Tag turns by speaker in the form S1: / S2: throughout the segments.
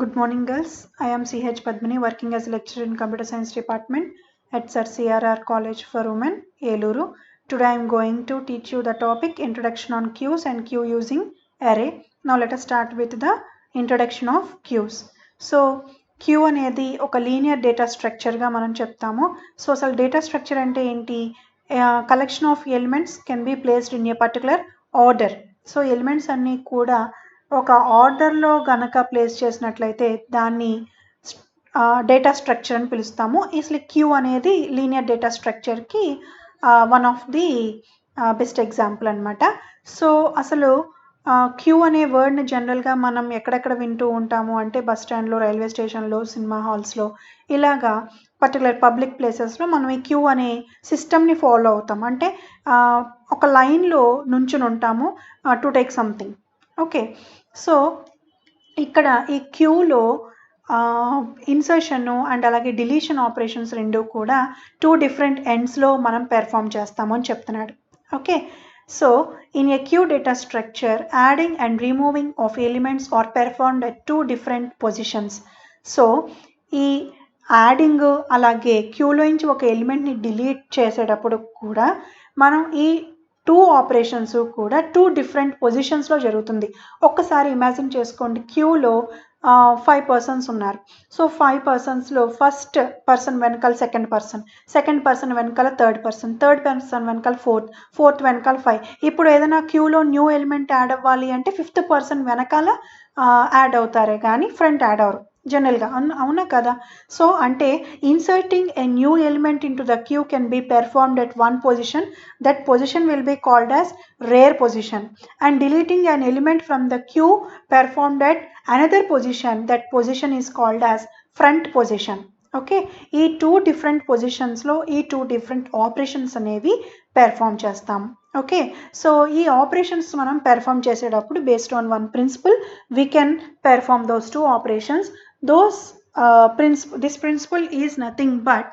S1: Good morning, girls. I am CH Padmini, working as a lecturer in Computer Science Department at Sir CRR College for Women, Eluru. Today I am going to teach you the topic Introduction on Queues and Queue using Array. Now let us start with the introduction of queues. So queue అనేది ఒక linear data స్ట్రక్చర్గా మనం చెప్తాము. So అసలు data structure అంటే ఏంటి? Collection of elements can be placed in a particular order. So elements అన్నీ కూడా ఒక ఆర్డర్లో గనక ప్లేస్ చేసినట్లయితే దాన్ని డేటా స్ట్రక్చర్ అని పిలుస్తాము. అసలు క్యూ అనేది లీనియర్ డేటా స్ట్రక్చర్కి one of the best example అనమాట. సో అసలు క్యూ అనే వర్డ్ని జనరల్గా మనం ఎక్కడెక్కడ వింటూ ఉంటాము అంటే బస్ స్టాండ్లో, రైల్వే స్టేషన్లో, సినిమా హాల్స్లో, ఇలాగా పర్టికులర్ పబ్లిక్ ప్లేసెస్లో మనం ఈ క్యూ అనే సిస్టమ్ని ఫాలో అవుతాం. అంటే ఒక లైన్లో నుంచుని ఉంటాము to take something. Okay, so ఇక్కడ ఈ క్యూలో ఇన్సర్షన్ అండ్ అలాగే డిలీషన్ ఆపరేషన్స్ రెండు కూడా 2 డిఫరెంట్ ఎండ్స్లో మనం పెర్ఫామ్ చేస్తాము అని చెప్తున్నాడు. Okay, so in a queue data structure adding and removing of elements are performed at 2 different positions. So ఈ యాడింగ్ అలాగే క్యూలోంచి ఒక ఎలిమెంట్ని డిలీట్ చేసేటప్పుడు కూడా మనం ఈ 2 ఆపరేషన్స్ కూడా 2 డిఫరెంట్ పొజిషన్స్లో జరుగుతుంది. ఒక్కసారి ఇమాజిన్ చేసుకోండి, క్యూలో 5 పర్సన్స్ ఉన్నారు. సో 5 పర్సన్స్లో ఫస్ట్ పర్సన్ వెనకాల సెకండ్ పర్సన్ వెనకాల థర్డ్ పర్సన్ వెనకాల ఫోర్త్ వెనకాల 5. ఇప్పుడు ఏదైనా క్యూలో న్యూ ఎలిమెంట్ యాడ్ అవ్వాలి అంటే 5th పర్సన్ వెనకాల యాడ్ అవుతారే కానీ ఫ్రంట్ యాడ్ అవ్వరు జనరల్గా, అవునా కదా? సో అంటే inserting a new element in to the queue can be performed at one position. That position will be called as rear position. And deleting an element from the queue performed at another position, that position is called as front position. Okay, ఈ 2 different పొజిషన్స్లో ఈ 2 different operations అనేవి perform చేస్తాం. Okay, so ఈ operations మనం perform చేసేటప్పుడు based on one principal we can perform those 2 operations. This principle is nothing but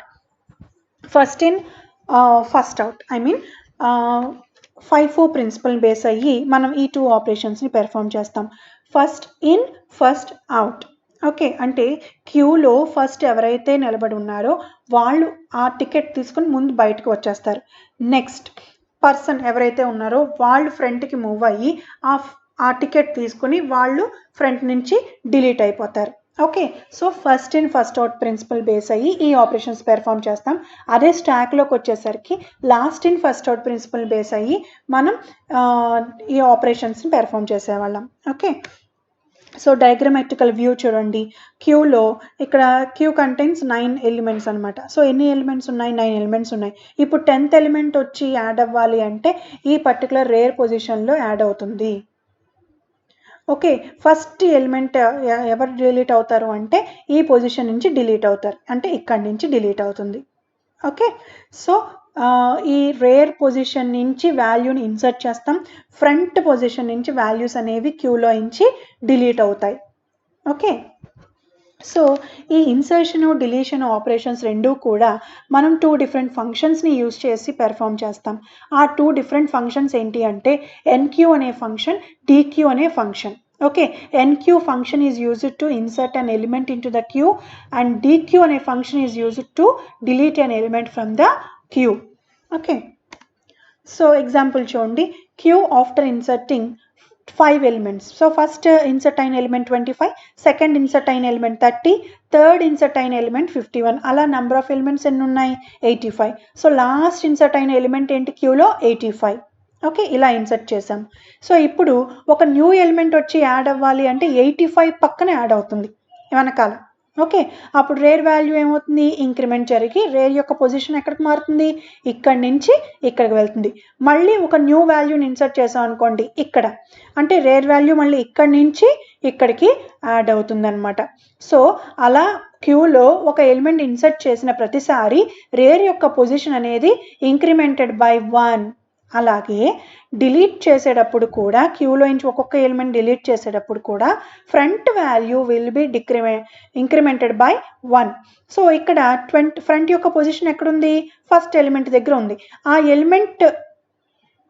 S1: first in first out. I mean 5-4 principle base అయ్యి మనం ఈ 2 ఆపరేషన్స్ని పెర్ఫామ్ చేస్తాం. First in first out. Okay, అంటే క్యూలో ఫస్ట్ ఎవరైతే నిలబడి ఉన్నారో వాళ్ళు ఆ టికెట్ తీసుకొని ముందు బయటకు వచ్చేస్తారు. నెక్స్ట్ పర్సన్ ఎవరైతే ఉన్నారో వాళ్ళు ఫ్రంట్కి మూవ్ అయ్యి ఆ టికెట్ తీసుకుని వాళ్ళు ఫ్రంట్ నుంచి డిలీట్ అయిపోతారు. Okay, so first in first out principal base అయ్యి ఈ ఆపరేషన్స్ పెర్ఫామ్ చేస్తాం. అదే స్టాక్లోకి వచ్చేసరికి last in first out principal base అయ్యి మనం ఈ ఆపరేషన్స్ని పెర్ఫామ్ చేసేవాళ్ళం. ఓకే, సో డయాగ్రమాటికల్ వ్యూ చూడండి. క్యూలో ఇక్కడ క్యూ కంటైన్స్ 9 ఎలిమెంట్స్ అనమాట. సో ఎన్ని ఎలిమెంట్స్ ఉన్నాయి? 9 ఎలిమెంట్స్ ఉన్నాయి. ఇప్పుడు 10th ఎలిమెంట్ వచ్చి యాడ్ అవ్వాలి అంటే ఈ పర్టికులర్ రేర్ పొజిషన్లో యాడ్ అవుతుంది. ఓకే, ఫస్ట్ ఎలిమెంట్ ఎవరు డిలీట్ అవుతారు అంటే ఈ పొజిషన్ నుంచి డిలీట్ అవుతారు, అంటే ఇక్కడి నుంచి డిలీట్ అవుతుంది. ఓకే, సో ఈ రేర్ పొజిషన్ నుంచి వాల్యూని ఇన్సర్ట్ చేస్తాం, ఫ్రంట్ పొజిషన్ నుంచి వాల్యూస్ అనేవి క్యూలో నుంచి డిలీట్ అవుతాయి. ఓకే, సో ఈ ఇన్సర్షన్ డిలీషన్ ఆపరేషన్స్ రెండూ కూడా మనం 2 డిఫరెంట్ ఫంక్షన్స్ని యూజ్ చేసి పెర్ఫామ్ చేస్తాం. ఆ 2 డిఫరెంట్ ఫంక్షన్స్ ఏంటి అంటే ఎన్క్యూ అనే ఫంక్షన్, డిక్యూ అనే function. Okay, enqueue function is used to insert an element in to the queue and dequeue అనే function is used to delete an element from the queue. Okay, so example చూడండి. Queue after inserting 5 elements. So first insert అయిన element 25, second insert అయిన element 30, third insert అయిన element 51. అలా number of elements ఎన్ని ఉన్నాయి? 85. So last insert అయిన element ఏంటి క్యూలో? 85. ఓకే, ఇలా ఇన్సర్ట్ చేసాం. సో ఇప్పుడు ఒక న్యూ ఎలిమెంట్ వచ్చి యాడ్ అవ్వాలి అంటే 85 పక్కన యాడ్ అవుతుంది వెనకాల. ఓకే, అప్పుడు రేర్ వాల్యూ ఏమవుతుంది? ఇంక్రిమెంట్ జరిగి రేర్ యొక్క పొజిషన్ ఎక్కడికి మారుతుంది? ఇక్కడి నుంచి ఇక్కడికి వెళ్తుంది. మళ్ళీ ఒక న్యూ వాల్యూని ఇన్సర్ట్ చేసాం అనుకోండి ఇక్కడ, అంటే రేర్ వాల్యూ మళ్ళీ ఇక్కడి నుంచి ఇక్కడికి యాడ్ అవుతుంది అనమాట. సో అలా క్యూలో ఒక ఎలిమెంట్ ఇన్సర్ట్ చేసిన ప్రతిసారి రేర్ యొక్క పొజిషన్ అనేది ఇంక్రిమెంటెడ్ బై 1. అలాగే డిలీట్ చేసేటప్పుడు కూడా క్యూలో నుంచి ఒక్కొక్క ఎలిమెంట్ డిలీట్ చేసేటప్పుడు కూడా front value will be incremented by 1. So ఇక్కడ ఫ్రంట్ యొక్క పొజిషన్ ఎక్కడుంది? ఫస్ట్ ఎలిమెంట్ దగ్గర ఉంది. ఆ ఎలిమెంట్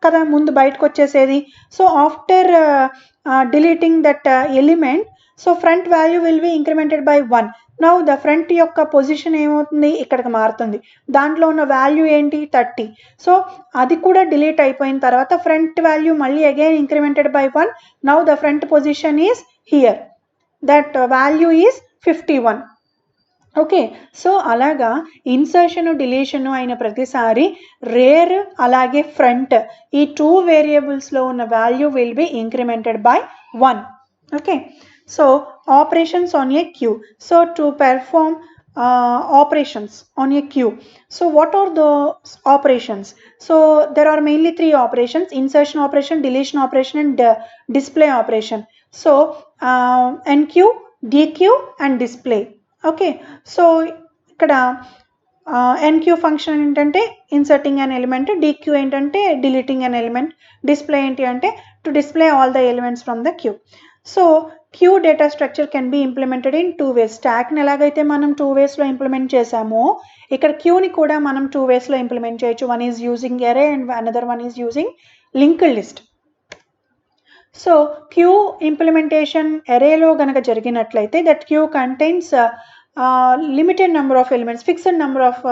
S1: కదా ముందు బయటకు వచ్చేసేది. So after deleting that element, so front value will be incremented by 1. Now the front యొక్క పొజిషన్ ఏమవుతుంది, ఇక్కడికి మారుతుంది. దాంట్లో ఉన్న వాల్యూ ఏంటి 30. సో అది కూడా డిలీట్ అయిపోయిన తర్వాత ఫ్రంట్ వాల్యూ మళ్ళీ again incremented by 1. Now the front position is here, that value is 51. Okay, so అలాగా ఇన్సర్షన్ డిలీషన్ అయిన ప్రతిసారి రేర్ అలాగే ఫ్రంట్ ఈ 2 వేరియబుల్స్లో ఉన్న value will be incremented by 1. Okay, so operations on a queue. So to perform operations on a queue, so what are those operations? So there are mainly 3 operations: insertion operation, deletion operation, and display operation. So enq, deq and display. Okay, so ikkada enq function ఏంటంటే inserting an element, deq ఏంటంటే deleting an element, display ఏంటి అంటే to display all the elements from the queue. So queue data structure can be implemented in 2 ways. స్టాక్ని ఎలాగైతే మనం 2 waysలో implement చేసామో ఇక్కడ క్యూని కూడా మనం 2 waysలో ఇంప్లిమెంట్ చేయొచ్చు. One is using array and another one is using linked list. So queue implementation ఎరేలో కనుక జరిగినట్లయితే that queue contains limited number of elements, fixed number of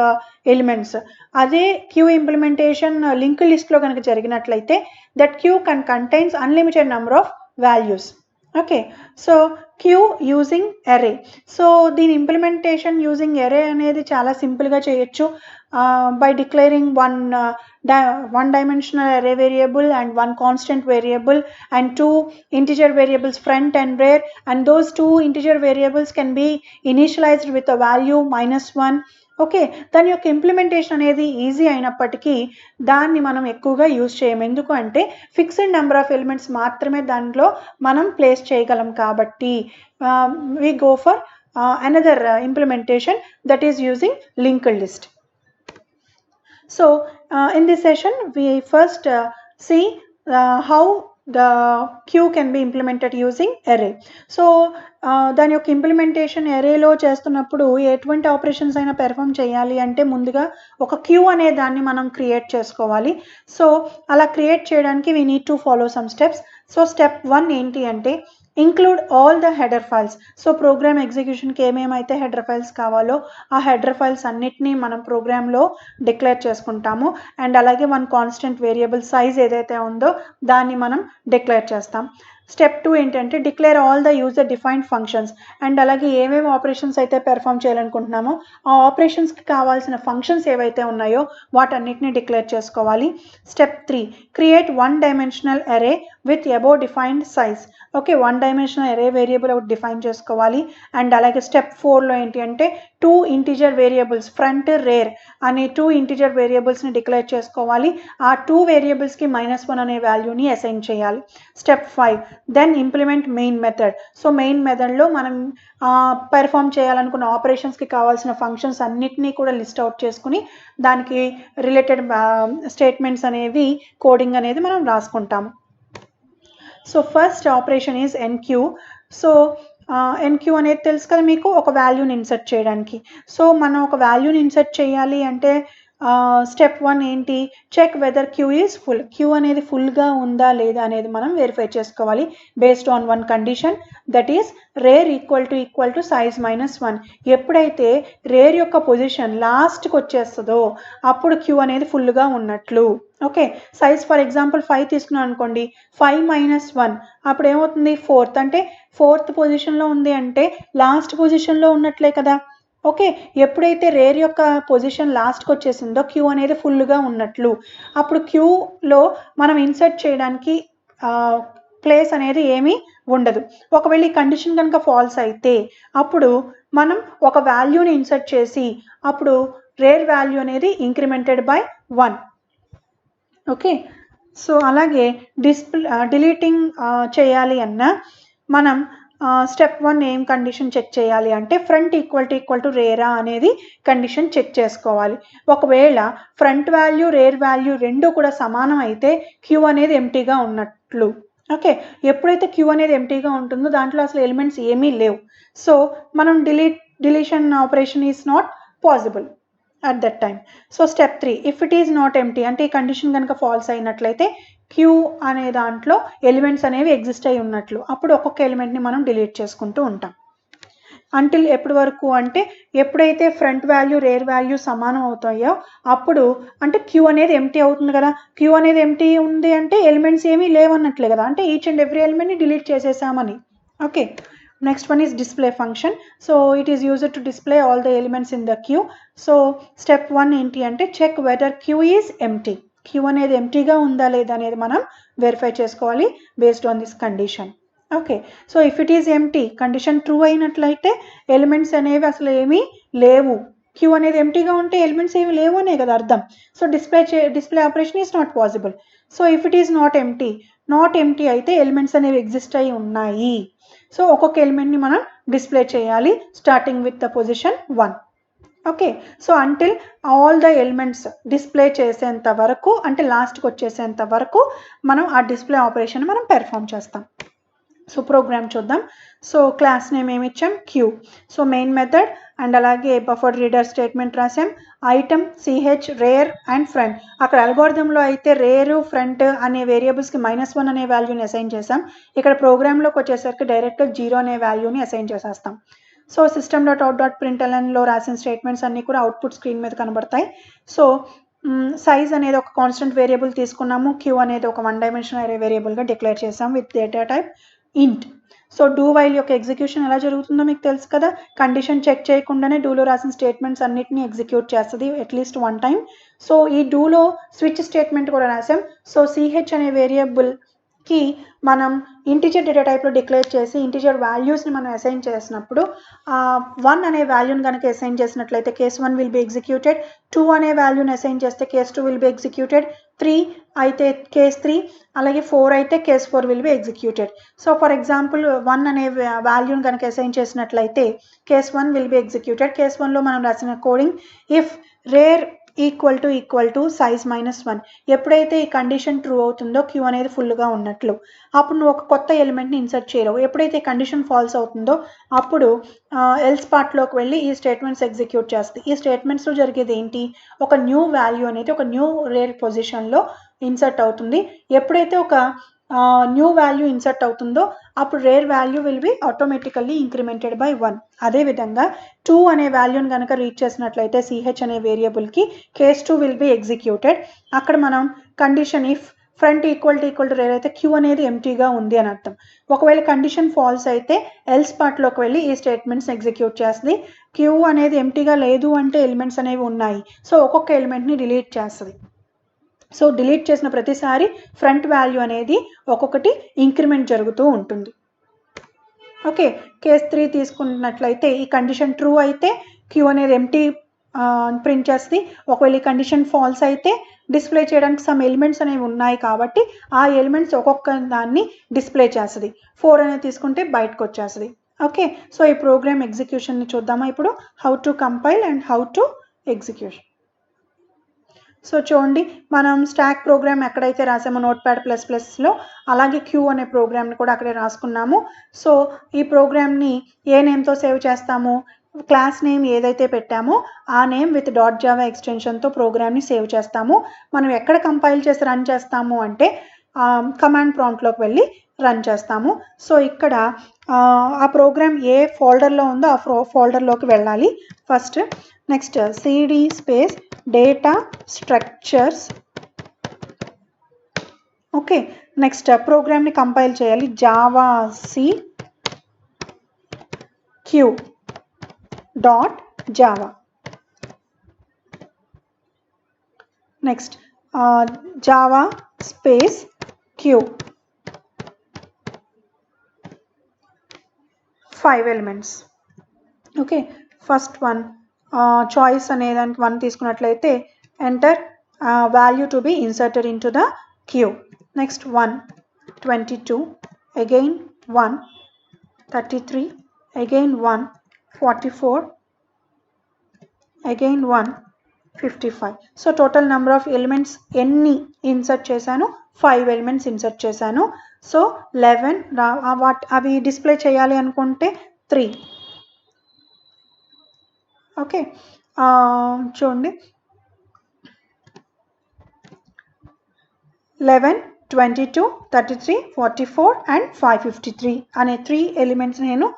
S1: elements. అదే క్యూ ఇంప్లిమెంటేషన్ లింక్డ్ లిస్ట్లో కనుక జరిగినట్లయితే that queue contains unlimited number of values. Okay, so queue using array. So దీని implementation using array అనేది చాలా సింపుల్గా చేయొచ్చు by declaring one dimensional array variable and one constant variable and 2 integer variables front and rear, and those 2 integer variables can be initialized with a value -1. Okay, దాని యొక్క implementation అనేది easy అయినప్పటికీ దాన్ని మనం ఎక్కువగా యూజ్ చేయము. ఎందుకు అంటే ఫిక్స్డ్ నెంబర్ ఆఫ్ ఎలిమెంట్స్ మాత్రమే దాంట్లో మనం ప్లేస్ చేయగలం కాబట్టి we go for another implementation that is using linked list. So in this session we first see how the queue can be implemented using array. So దాని యొక్క implementation ఎరేలో చేస్తున్నప్పుడు ఎటువంటి operations అయినా పెర్ఫామ్ చేయాలి అంటే ముందుగా ఒక క్యూ అనే దాన్ని మనం క్రియేట్ చేసుకోవాలి. సో అలా క్రియేట్ చేయడానికి we need to follow some steps. So step 1 ఏంటి అంటే include all the header files. So program ఎగ్జిక్యూషన్కి ఏమేమైతే హెడర్ ఫైల్స్ కావాలో ఆ హెడర్ ఫైల్స్ అన్నిటినీ మనం ప్రోగ్రాంలో డిక్లేర్ చేసుకుంటాము. అండ్ అలాగే వన్ కాన్స్టెంట్ వేరియబుల్ సైజ్ ఏదైతే ఉందో దాన్ని మనం డిక్లేర్ చేస్తాం. స్టెప్ 2 ఏంటంటే declare all the user defined functions. And అలాగే ఏమేమి ఆపరేషన్స్ అయితే పెర్ఫామ్ చేయాలనుకుంటున్నామో ఆ ఆపరేషన్స్కి కావాల్సిన ఫంక్షన్స్ ఏవైతే ఉన్నాయో వాటన్నిటిని డిక్లేర్ చేసుకోవాలి. Step 3 create 1 dimensional array with above defined size. Okay, 1 dimensional array variable ఒకటి డిఫైన్ చేసుకోవాలి. అండ్ అలాగే స్టెప్ 4లో ఏంటి అంటే 2 integer వేరియబుల్స్ ఫ్రంట్ రేర్ అనే 2 integer వేరియబుల్స్ని డిక్లేర్ చేసుకోవాలి. ఆ 2 వేరియబుల్స్కి -1 అనే వాల్యూని అసైన్ చేయాలి. Step 5 then implement main method. So main మెథడ్లో మనం పెర్ఫామ్ చేయాలనుకున్న ఆపరేషన్స్కి కావాల్సిన ఫంక్షన్స్ అన్నిటినీ కూడా లిస్ట్ అవుట్ చేసుకుని దానికి రిలేటెడ్ స్టేట్మెంట్స్ అనేవి కోడింగ్ అనేది మనం రాసుకుంటాము. So first operation is enqueue. So enqueue అనేది తెలుసు కదా మీకు, ఒక వాల్యూని ఇన్సర్ట్ చేయడానికి. సో మనం ఒక వాల్యూని ఇన్సర్ట్ చేయాలి అంటే స్టెప్ 1 ఏంటి, check whether queue is full. Queue అనేది ఫుల్గా ఉందా లేదా అనేది మనం వెరిఫై చేసుకోవాలి based on one condition, that is rear equal to size -1. ఎప్పుడైతే రేర్ యొక్క పొజిషన్ లాస్ట్కి వచ్చేస్తుందో అప్పుడు క్యూ అనేది ఫుల్గా ఉన్నట్లు. ఓకే, సైజ్ ఫర్ ఎగ్జాంపుల్ 5 తీసుకున్నాం అనుకోండి, 5 - 1 అప్పుడు ఏమవుతుంది 4th, అంటే 4th పొజిషన్లో ఉంది అంటే లాస్ట్ పొజిషన్లో ఉన్నట్లే కదా. ఓకే, ఎప్పుడైతే రేర్ యొక్క పొజిషన్ లాస్ట్కి వచ్చేసిందో క్యూ అనేది ఫుల్గా ఉన్నట్లు. అప్పుడు క్యూలో మనం ఇన్సర్ట్ చేయడానికి ప్లేస్ అనేది ఏమీ ఉండదు. ఒకవేళ ఈ కండిషన్ కనుక ఫాల్స్ అయితే అప్పుడు మనం ఒక వాల్యూని ఇన్సర్ట్ చేసి అప్పుడు రేర్ వాల్యూ అనేది ఇంక్రిమెంటెడ్ బై 1. ఓకే, సో అలాగే డిలీటింగ్ చేయాలి అన్న మనం స్టెప్ 1 ఏం కండిషన్ చెక్ చేయాలి అంటే ఫ్రంట్ ఈక్వల్ టు రేరా అనేది కండిషన్ చెక్ చేసుకోవాలి. ఒకవేళ ఫ్రంట్ వాల్యూ రేర్ వాల్యూ రెండు కూడా సమానం అయితే క్యూ అనేది ఎంటీగా ఉన్నట్లు. ఓకే, ఎప్పుడైతే క్యూ అనేది ఎంటీగా ఉంటుందో దాంట్లో అసలు ఎలిమెంట్స్ ఏమీ లేవు. సో మనం deletion operation is not possible at that time. So step 3, if it is not empty అంటే ఈ కండిషన్ కనుక ఫాల్స్ అయినట్లయితే క్యూ అనే దాంట్లో ఎలిమెంట్స్ అనేవి ఎగ్జిస్ట్ అయి ఉన్నట్లు. అప్పుడు ఒక్కొక్క ఎలిమెంట్ని మనం డిలీట్ చేసుకుంటూ ఉంటాం. అంటిల్ ఎప్పటి వరకు అంటే ఎప్పుడైతే ఫ్రంట్ వాల్యూ రేర్ వాల్యూ సమానం అవుతాయో అప్పుడు అంటే క్యూ అనేది ఎంటీ అవుతుంది కదా. క్యూ అనేది ఎంటీ ఉంది అంటే ఎలిమెంట్స్ ఏమీ లేవన్నట్లే కదా, అంటే ఈచ్ అండ్ ఎవ్రీ ఎలిమెంట్ని డిలీట్ చేసేసామని. Okay, next one is display function. So it is used to display all the elements in the queue. So step 1 ఏంటి అంటే check whether queue is empty. Queue అనేది ఎంటీగా ఉందా లేదా అనేది మనం వెరిఫై చేసుకోవాలి based on this condition. Okay, so if it is empty condition true అయినట్లయితే ఎలిమెంట్స్ అనేవి అసలు ఏమీ లేవు. క్యూ అనేది ఎంటీగా ఉంటే ఎలిమెంట్స్ ఏమి లేవు అనే కదా అర్థం. So display operation is not possible. So if it is not empty అయితే ఎలిమెంట్స్ అనేవి ఎగ్జిస్ట్ అయి ఉన్నాయి. సో ఒక్కొక్క ఎలిమెంట్ని మనం డిస్ప్లే చేయాలి starting with the position 1. Okay, so until all the elements display చేసేంత వరకు అంటే లాస్ట్కి వచ్చేసేంత వరకు మనం ఆ డిస్ప్లే ఆపరేషన్ మనం పెర్ఫామ్ చేస్తాం. సో ప్రోగ్రామ్ చూద్దాం. సో క్లాస్ నేమ్ ఏమి ఇచ్చాం, queue. So main method and అలాగే బఫర్ రీడర్ స్టేట్మెంట్ రాసాం. Item, CH, rare and front. అక్కడ అల్గోరిథంలో అయితే రేరు ఫ్రంట్ అనే వేరియబుల్స్కి -1 అనే వాల్యూని అసైన్ చేసాం. ఇక్కడ ప్రోగ్రాంలోకి వచ్చేసరికి డైరెక్ట్గా 0 అనే వాల్యూని అసైన్ చేసేస్తాం. సో system.out.printlnలో రాసిన స్టేట్మెంట్స్ అన్నీ కూడా అవుట్పుట్ స్క్రీన్ మీద కనబడతాయి. సో సైజ్ అనేది ఒక కాన్స్టెంట్ వేరియబుల్ తీసుకున్నాము. క్యూ అనేది ఒక 1 డైమెన్షనల్ అరే వేరియబుల్గా డిక్లేర్ చేసాం విత్ డేటా టైప్ ఇంట్. సో డూ వైల్ యొక్క ఎగ్జిక్యూషన్ ఎలా జరుగుతుందో మీకు తెలుసు కదా. కండిషన్ చెక్ చేయకుండానే డూలో రాసిన స్టేట్మెంట్స్ అన్నిటిని ఎగ్జిక్యూట్ చేస్తుంది అట్లీస్ట్ 1 టైం. సో ఈ డూలో స్విచ్ స్టేట్మెంట్ కూడా రాసాం. సో సిహెచ్ అనే వేరియబుల్కి మనం ఇంటిజర్ డేటా టైప్లో డిక్లేర్ చేసి ఇంటిజర్ వాల్యూస్ని మనం అసైన్ చేసినప్పుడు 1 అనే వాల్యూని కనుక అసైన్ చేసినట్లయితే కేస్ 1 విల్ బి ఎగ్జిక్యూటెడ్. 2 అనే వాల్యూని అసైన్ చేస్తే కేస్ 2 విల్ బి ఎగ్జిక్యూటెడ్. 3 అయితే కేస్ 3, అలాగే 4 అయితే case 4 will be executed. So for example 1 అనే వాల్యూని కనుక అసైన్ చేసినట్లయితే case 1 will be executed. Case 1లో మనం రాసిన coding if rear equal to size -1. ఎప్పుడైతే ఈ కండిషన్ ట్రూ అవుతుందో క్యూ అనేది ఫుల్గా ఉన్నట్లు, అప్పుడు నువ్వు ఒక కొత్త ఎలిమెంట్ని ఇన్సర్ట్ చేయలేవు. ఎప్పుడైతే కండిషన్ ఫాల్స్ అవుతుందో అప్పుడు ఎల్స్ పార్ట్లోకి వెళ్ళి ఈ స్టేట్మెంట్స్ ఎగ్జిక్యూట్ చేస్తుంది. ఈ స్టేట్మెంట్స్లో జరిగేది ఏంటి, ఒక న్యూ వాల్యూ అనేది ఒక న్యూ రేర్ పొజిషన్లో ఇన్సర్ట్ అవుతుంది. ఎప్పుడైతే ఒక న్యూ వాల్యూ ఇన్సర్ట్ అవుతుందో అప్పుడు rare value will be automatically incremented by 1. అదేవిధంగా 2 అనే వాల్యూని కనుక రీచ్ చేసినట్లయితే సిహెచ్ అనే వేరియబుల్కి కేస్ 2 విల్ బి ఎగ్జిక్యూటెడ్. అక్కడ మనం condition if front equal to rare అయితే క్యూ అనేది ఎంటీగా ఉంది అని అర్థం. ఒకవేళ కండిషన్ ఫాల్స్ అయితే ఎల్స్ పార్ట్లోకి వెళ్ళి ఈ స్టేట్మెంట్స్ ఎగ్జిక్యూట్ చేస్తుంది. క్యూ అనేది ఎంటీగా లేదు అంటే ఎలిమెంట్స్ అనేవి ఉన్నాయి. సో ఒక్కొక్క ఎలిమెంట్ని డిలీట్ చేస్తుంది. సో డిలీట్ చేసిన ప్రతిసారి ఫ్రంట్ వాల్యూ అనేది ఒక్కొక్కటి ఇంక్రిమెంట్ జరుగుతూ ఉంటుంది. ఓకే, కేస్ 3 తీసుకున్నట్లయితే ఈ కండిషన్ ట్రూ అయితే క్యూ అనేది ఎంటీ ప్రింట్ చేస్తుంది. ఒకవేళ ఈ కండిషన్ ఫాల్స్ అయితే డిస్ప్లే చేయడానికి సమ్ ఎలిమెంట్స్ అనేవి ఉన్నాయి కాబట్టి ఆ ఎలిమెంట్స్ ఒక్కొక్క దాన్ని డిస్ప్లే చేస్తుంది. 4 అనేది తీసుకుంటే బయటకు వచ్చేస్తుంది. ఓకే, సో ఈ ప్రోగ్రామ్ ఎగ్జిక్యూషన్ని చూద్దామా ఇప్పుడు, how to compile and how to execution. So చూడండి, మనం స్టాక్ ప్రోగ్రామ్ ఎక్కడైతే రాసామో Notepad++లో అలాగే క్యూ అనే ప్రోగ్రామ్ని కూడా అక్కడే రాసుకున్నాము. సో ఈ ప్రోగ్రామ్ని ఏ నేమ్తో సేవ్ చేస్తాము, క్లాస్ నేమ్ ఏదైతే పెట్టామో ఆ నేమ్ విత్ .java ఎక్స్టెన్షన్తో ప్రోగ్రామ్ని సేవ్ చేస్తాము. మనం ఎక్కడ కంపైల్ చేసి రన్ చేస్తాము అంటే కమాండ్ ప్రాంప్ట్లోకి వెళ్ళి రన్ చేస్తాము. సో ఇక్కడ ఆ ప్రోగ్రామ్ ఏ ఫోల్డర్లో ఉందో ఆ ఫోల్డర్లోకి వెళ్ళాలి first. Next cd space data structures. Okay, next ప్రోగ్రామ్ని కంపైల్ చేయాలి జావాc q.java. Next java space q 5 elements. Okay, first one choice అనే దానికి 1 తీసుకున్నట్లయితే enter value to be inserted in to the queue. Next 1 22, again 1 33, again 1 44, again 1 55. So total number of elements ఎన్ని insert చేశాను, 5 elements insert చేశాను. So 11 అవి display చేయాలి అనుకుంటే 3. Okay, చూడండి 11 22, 33, 44 అండ్ 553 అనే 3 ఎలిమెంట్స్ నేను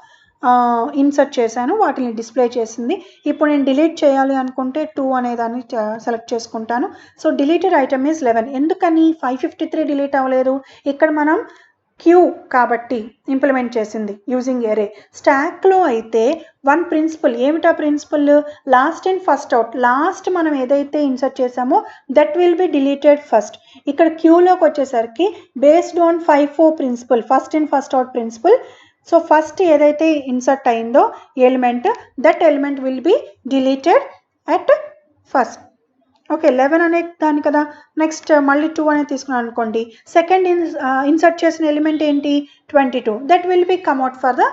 S1: ఇన్సర్ట్ చేశాను, వాటిని డిస్ప్లే చేసింది. ఇప్పుడు నేను డిలీట్ చేయాలి అనుకుంటే 2 అనే దాన్ని సెలెక్ట్ చేసుకుంటాను. So deleted item is 11. ఎందుకని 553 డిలీట్ అవ్వలేదు? ఇక్కడ మనం క్యూ కాబట్టి ఇంప్లిమెంట్ చేసింది యూజింగ్ ఎరే. స్టాక్లో అయితే వన్ ప్రిన్సిపల్, ఏమిటా principle? Last in first out. Last మనం ఏదైతే ఇన్సర్ట్ చేసామో that will be deleted first. ఇక్కడ క్యూలోకి వచ్చేసరికి based on 5-4 principle, first in first out principle. So first ఏదైతే ఇన్సర్ట్ అయిందో element, that element will be deleted at first. Okay, 11 అనే దాని కదా. నెక్స్ట్ మళ్ళీ 2 అనేది తీసుకున్నాను అనుకోండి, సెకండ్ ఇన్సర్ట్ చేసిన ఎలిమెంట్ ఏంటి? 22. That will be come out for the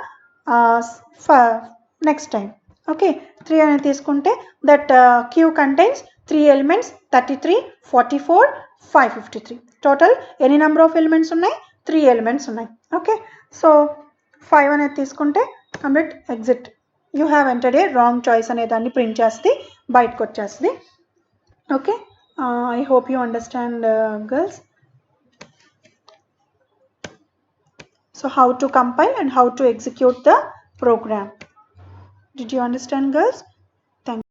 S1: next time. Okay, 3 అనేది తీసుకుంటే that queue contains 3 elements, 33, 44, 553. Total ఎన్ని నెంబర్ ఆఫ్ ఎలిమెంట్స్ ఉన్నాయి? 3 ఎలిమెంట్స్ ఉన్నాయి. ఓకే, సో 5 అనేది తీసుకుంటే complete exit, you have entered a wrong choice అనే దాన్ని ప్రింట్ చేస్తుంది, బయటకు వచ్చేస్తుంది. Okay, I hope you understand, girls. So how to compile and how to execute the program. Did you understand, girls? Thank you.